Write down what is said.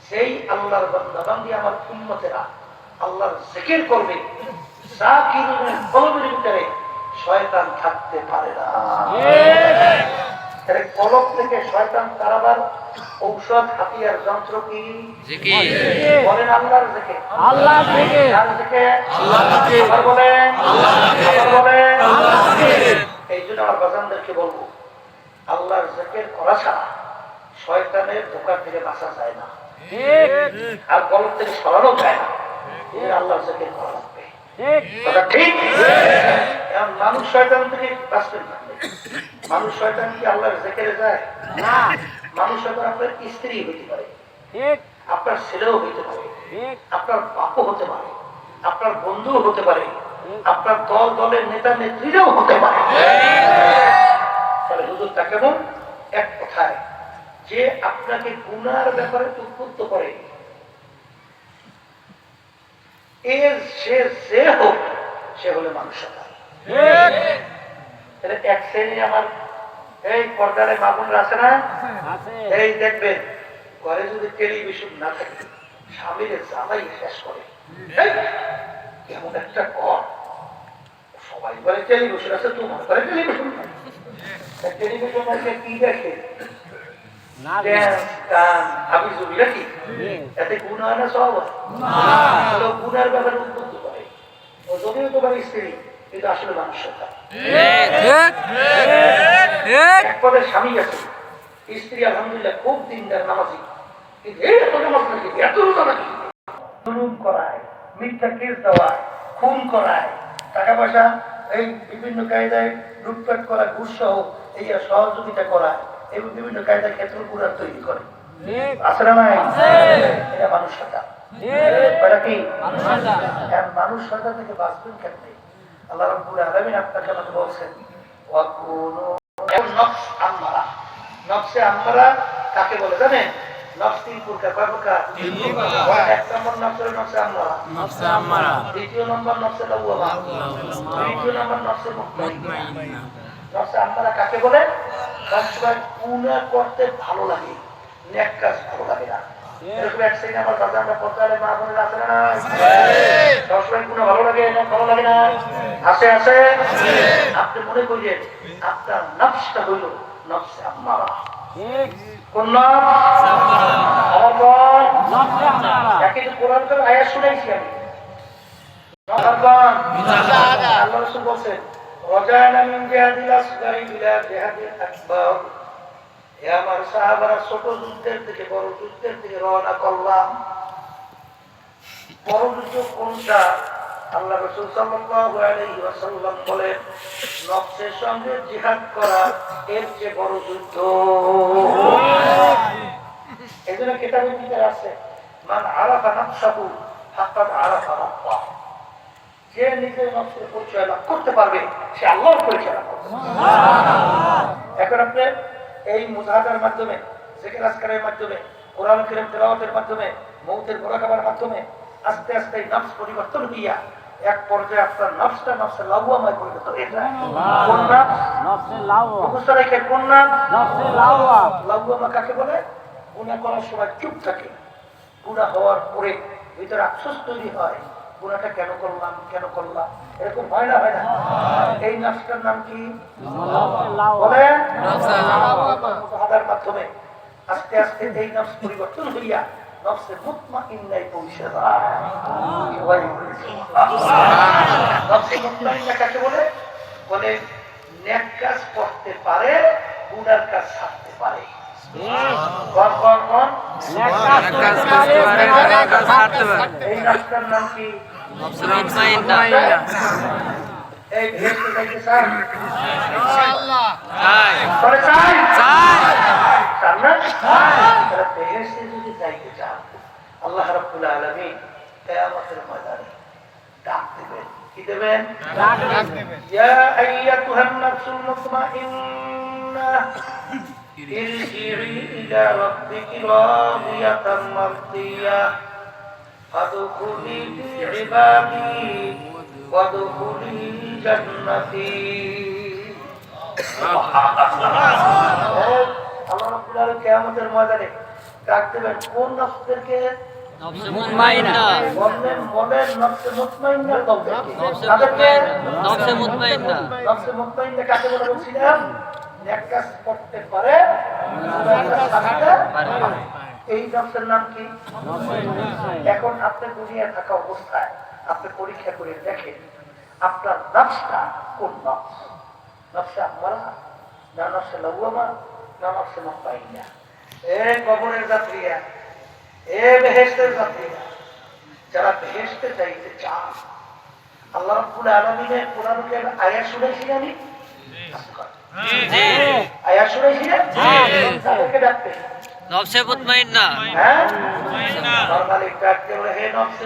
সেই আল্লাহর বান্দা বান্দি আমার উম্মতেরা আল্লাহর জিকির করবে, যাকিরিনের কলবের ভিতরে শয়তান থাকতে পারে না। তাহলে কলব থেকে শয়তান তাড়াবার ঔষধ, হাতিয়ার, যন্ত্র কি? জিকির। বলেন আল্লাহর জিকির। আল্লাহর জিকির। কার জিকির? আল্লাহর জিকির। আবার বলেন আল্লাহর জিকির। আবার বলেন আল্লাহর জিকির। এই জন্য আমার বাজানদেরকে বলবো, আল্লাহর জিকির করা ছাড়া শয়তানের ধোঁকা থেকে বাঁচা যায় না, আর কলব থেকে সরানো যায় না। আল্লাহর জিকির করা লাগবে। কথা ঠিক? মানুষ শয়তান থেকে বাঁচবেন না। মানুষ শয়তান কি আল্লাহর জিকিরে যায়? না। মানুষ হয়তো আপনার স্ত্রী হইতে পারে, আপনার ছেলেও হইতে পারে, আপনার বাপও হতে পারে, আপনার বন্ধুও হতে পারে, আপনার দলের নেতা নেত্রীরাও হতে পারে। তাহলে হুজুর তা কেমন? এক কথায় যে আপনাকে গুনার ব্যাপারে উদ্বুদ্ধ করে, সে হোক, সে হলে মানুষ। এক শ্রেণী আমার এই পর্দারে মামুনরা আছে না, এই দেখবেন ঘরে যদি টেলিভিশন না থাকে স্বামীর জ্বালাই শেষ করে। এমন একটা ঘর, সবাই ঘরে টেলিভিশন আছে, তোমার ঘরে টেলিভিশন নাই। টেলিভিশন আছে কি দেখে? এতে গুণ হয় না? সব গুণের ব্যাপারে উদ্বুদ্ধ করে। যদিও তোমার স্ত্রী, কিন্তু আসলে মানুষ। এক পদের স্বামী আছে, স্ত্রী আলহামদুলিল্লাহ খুব দিনদার, নামাজি, কিন্তু এত নামাজ নাকি, এত রোজা নাকি, জুলুম করায়, মিথ্যা কেস দেওয়ায়, খুন করায়, টাকা পয়সা এই বিভিন্ন কায়দায় লুটপাট করা, ঘুষ সহ এই সহযোগিতা করায়, এবং বিভিন্ন কায়দায় ক্ষেত্র পুরাণ তৈরি করে। আছে না নাই? এটা মানুষ সাজা। কি মানুষ সাজা থেকে বাঁচবেন কেমনে? আল্লাহ রাব্বুল আলামিন আপনাকে আমাকে বলছেন, নফসে আম্মারা কাকে বলে জানেন? নফস তিন প্রকার। কয় প্রকার? এক নম্বর নফসের নফসে আম্মারা, দ্বিতীয় নম্বর নফসে লাওয়ামা, তৃতীয় নম্বর নফসে মুতমাইন্না। নফসে আম্মারা কাকে বলে? সবসময় গুনাহ করতে ভালো লাগে, নেক কাজ ভালো লাগে না। এরকম এক শ্রেণী আমার দাদা, আমরা পর্দারে মা বোনেরা আছে না? সবসময় গুনাহ ভালো লাগে, নেক ভালো লাগে না? আছে আছে। আপনি মনে করেন আপনার নফসটা হইল নফসে আম্মারা। কোন নফস? একই তো কোরআনের আয়াত শুনাইছি আমি। আল্লাহ রাসূল বলেন, রাজানা মিন জিহাদিল আসগারি ইলা জিহাদিল আকবার। হে আমার সাহাবারা, ছোট যুদ্ধের থেকে বড় যুদ্ধের দিকে রওনা করলাম। বড় যুদ্ধ কোনটা? আল্লাহ রাসূল সাল্লাল্লাহু আলাইহি ওয়াসাল্লাম বলেন, নফসের সঙ্গে জিহাদ করা এর চেয়ে বড় যুদ্ধ। এজন্য কিতাবের ভিতরে আছে, মান আরাফা নাফসাহু ফাকাদ আরাফা রাব্বাহ। যে নিজের নফসের পরিচয় লাভ করতে পারবে, সে আল্লাহর পরিচয় লাভ করবে। এখন আপনি এই মুজাহাদার মাধ্যমে, জিকির আজকারের মাধ্যমে, কোরআন কারীম তেলাওয়াতের মাধ্যমে, মউতের মুরাকাবার মাধ্যমে আস্তে আস্তে নফস পরিবর্তন হইয়া এক পর্যায়ে আপনার নফসটা নফসে লাওয়ামায় পরিবর্তন হয়ে যায়। কোন নফস? নফসে লাওয়ামা। মুখস্থ রেখে কোন নফস? নফসে লাওয়ামা। লাওয়ামা কাকে বলে? গুনাহ করার সময় চুপ থাকে, গুনাহ হওয়ার পরে ভিতরে আফসোস তৈরি হয়, গুনাহটা কেন করলাম, কেন করলাম, এরকম হয় না? হয় না? এই নফসটার নাম কি? বলে নফসে লাওয়ামা। মুজাহাদার মাধ্যমে আস্তে আস্তে এই নফস পরিবর্তন হইয়া নফসে মুতমাইন্নায় পৌঁছে যায়। নফসে মুতমাইন্না কাকে বলে? বলে নেক কাজ করতে পারে, গুনার কাজ ছাড়তে পারে। এই নফসটার নাম কি? নফসে মুতমাইন্না। এই বেহেশতে যাইতে চান? ইনশাআল্লাহ চাই। করে চাই? চাই। চান না? তাহলে বেহেশতে যদি যাইতে চান, আল্লাহ রাব্বুল আলামিন কিয়ামতের ময়দানে ডাক দেবেন। কি দেবেন? ডাক দেবেন। ইয়া আইয়াতুহান নাফসুল মুতমাইন্না ইরজিই ইলা রাব্বিকি রাদিয়াতাম মারদিয়া ফাদখুলি ফি ইবাদি ওয়াদখুলি জান্নাতি। আল্লাহ রাব্বুল আলামিন কিয়ামতের ময়দানে ডাক দেবেন কোন নফসদেরকে? নফসে মুতমাইন্না। বললেন বলেন নফসে মুতমাইন্নার দলদেরকে। নফসে তাদেরকে নফসে মুতমাইন্না। নফসে মুতমাইন্না কাকে বলে বলছিলাম? এক কাজ করতে পারে, থাকতে পারে। এই নফসের নাম কি? এখন আপনি দুনিয়া থাকা অবস্থায় আপনি পরীক্ষা করে দেখেন আপনার নফসটা কোন নফস? নফসে আম্মারা না নফসে লাওয়ামা না নফসে মুতমাইন্না? এ কবরের যাত্রীরা, এ বেহেশতের যাত্রীরা, যারা বেহেশতে যাইতে চান, আল্লাহ রাব্বুল আলামিনের কোরআন কারীম আয়াত শুনেছি আমি? জি। আয়াত শুনেছি না? তাদেরকে ডাকতে নফসে মুতমাইন্না। হ্যাঁ? নরমালি ডাকতে বলে হে নফসে